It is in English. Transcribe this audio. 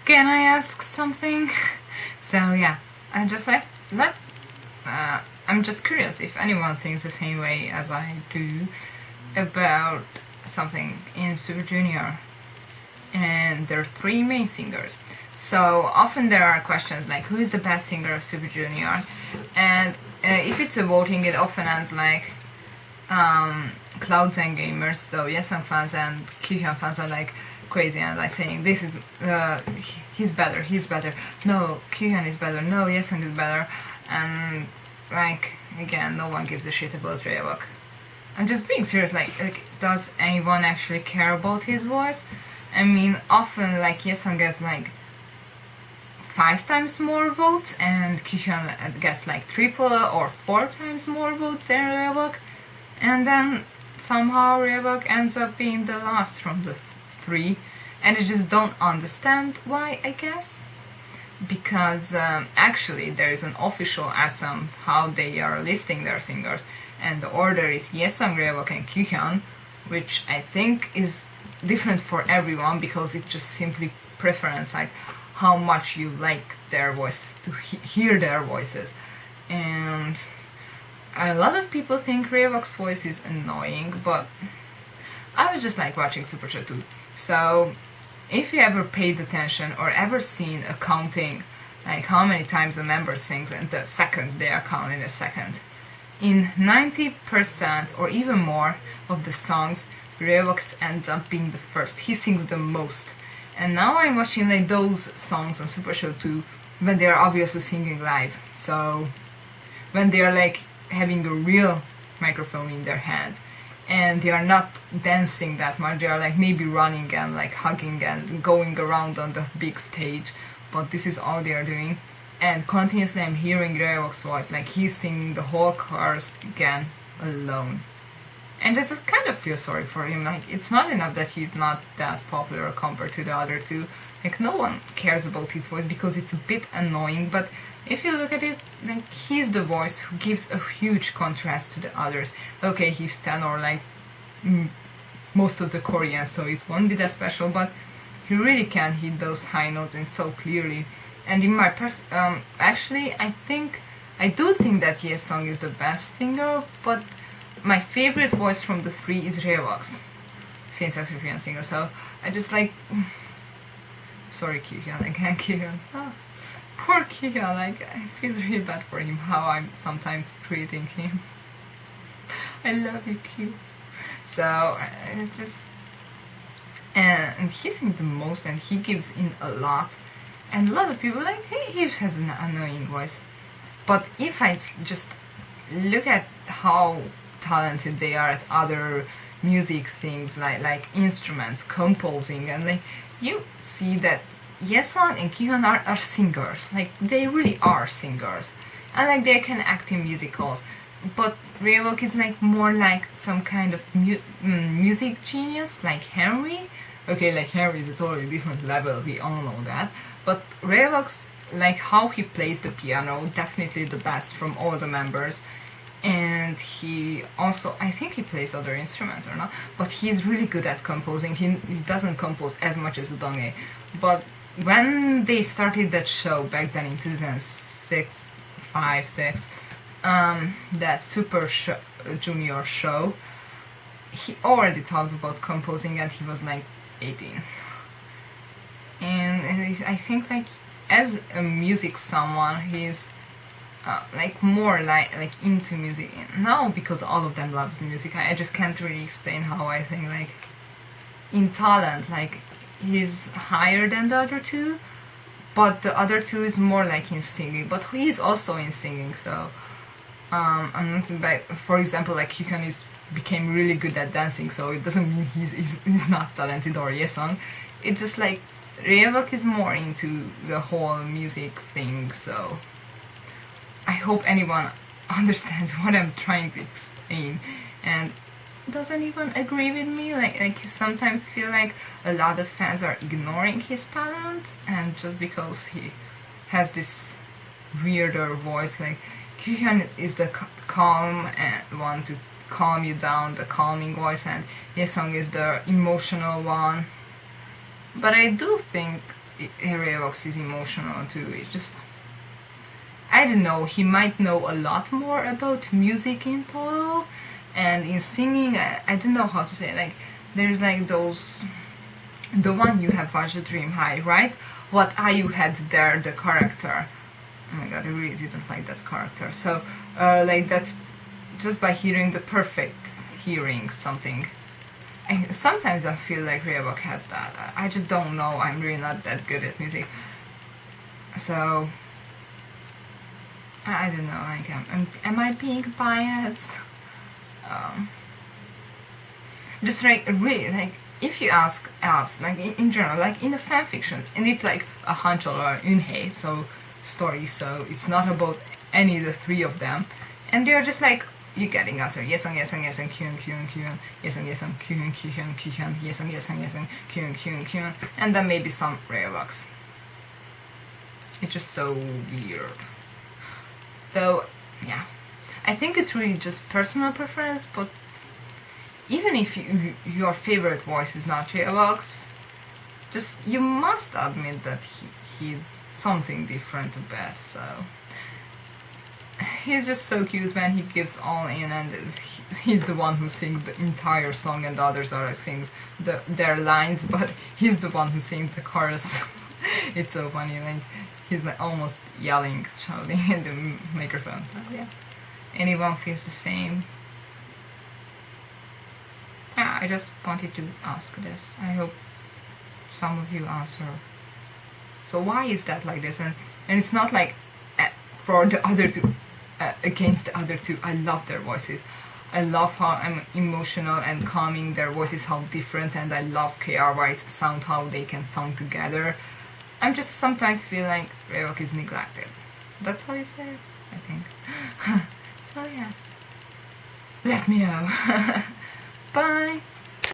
Can I ask something? So yeah, I just I'm just curious if anyone thinks the same way as I do about something in Super Junior. And there are three main singers. So often there are questions like who is the best singer of Super Junior, and if it's a voting, it often ends like Clouds and Gamers. So Yesung fans and Kyuhyun fans are like crazy and like saying this is he's better. No, Kyuhyun is better. No, Yesung is better. And like again, no one gives a shit about Ryeowook. I'm just being serious. Like, does anyone actually care about his voice? I mean, often like Yesung gets like 5 times more votes, and Kyuhyun gets like triple or 4 times more votes than Ryeowook, and then somehow Ryeowook ends up being the last from the 3, and I just don't understand why, I guess. Because actually there is an official SM how they are listing their singers, and the order is Yesung, Ryeowook and Kyuhyun, which I think is different for everyone because it's just simply preference, like how much you like their voice, to hear their voices. And a lot of people think Ryeowook's voice is annoying, but I was just like watching Super Show 2. So if you ever paid attention or ever seen a counting, like how many times a member sings and the seconds they are counting a second, in 90% or even more of the songs, Ryeowook ends up being the first. He sings the most. And now I'm watching like those songs on Super Show 2 when they are obviously singing live. So when they are like having a real microphone in their hand and they are not dancing that much, they are like maybe running and like hugging and going around on the big stage, but this is all they are doing. And continuously I'm hearing Ryeowook's voice, like he's singing the whole chorus again alone. And I just kind of feel sorry for him. Like, it's not enough that he's not that popular compared to the other two. Like, no one cares about his voice because it's a bit annoying, but if you look at it, like, he's the voice who gives a huge contrast to the others. Okay, he's tenor like most of the Koreans, so it won't be that special, but he really can hit those high notes and so clearly. And in my actually, I do think that Yesung is the best singer, but my favorite voice from the 3 is Ryeowook's, since I'm a Korean singer, so I just like... Sorry Kyuhyun, I can't Kyuhyun. Oh, poor Kyuhyun, like, I feel really bad for him, how I'm sometimes treating him. I love you, Kyu. So, it's just... And he sings the most and he gives in a lot. And a lot of people like, he has an annoying voice. But if I just look at how talented they are at other music things like instruments, composing, and like you see that Yesung and Kyuhyun are singers, like they really are singers, and like they can act in musicals. But Ryeowook is like more like some kind of music genius, like Henry. Okay, like Henry is a totally different level, we all know that. But Ryeowook's, like how he plays the piano, definitely the best from all the members. And he also, I think he plays other instruments or not, but he's really good at composing. He doesn't compose as much as Donghae. But when they started that show back then in 2006, 5, 6, that Super Junior show, he already talked about composing and he was like 18. And I think like as a music someone, he's like more like into music now, because all of them loves music. I just can't really explain how I think like in talent like he's higher than the other two, but the other two is more like in singing, but he's also in singing. So I'm not like, for example, like Kyuhyun became really good at dancing, so it doesn't mean he's not talented, or Yesung. It's just like Ryeowook is more into the whole music thing. So I hope anyone understands what I'm trying to explain. And does anyone agree with me? Like you sometimes feel like a lot of fans are ignoring his talent, and just because he has this weirder voice, like Kyuhyun is the calm and one to calm you down, the calming voice, and Yesung is the emotional one. But I do think Ryeowook is emotional too. It just, I don't know, he might know a lot more about music in total, and in singing, I don't know how to say it. Like, there's like those, the one you have watched Dream High, right? What IU had there, the character. Oh my god, I really didn't like that character. So, like that's just by hearing the perfect hearing something. And sometimes I feel like Ryeowook has that. I just don't know. I'm really not that good at music. So, I don't know. Like, am I being biased? Just like really, like if you ask elves, like in general, like in the fanfiction, and it's like a Hanchol or Eunhye, so story, so it's not about any of the three of them, and they're just like you getting answer yesang yesang yesang kyun kyun kyun yesang yesang kyun kyun kyun yesang yesang yesang kyun kyun kyun, and then maybe some Ryeowooks. It's just so weird. So yeah, I think it's really just personal preference, but even if your favorite voice is not Ryeowook's, just you must admit that he's something different a bit. So he's just so cute when he gives all in, and he's the one who sings the entire song, and the others are sing their lines, but he's the one who sings the chorus. It's so funny, like he's like almost yelling, shouting in the microphone. So yeah, anyone feels the same. Yeah, I just wanted to ask this. I hope some of you answer. So why is that like this? And it's not like for the other two, against the other two. I love their voices. I love how emotional and calming their voices, how different, and I love K.R.Y's sound, how they can sound together. I'm just sometimes feel like Ryeowook is neglected. That's how you say it, I think. So yeah, let me know. Bye!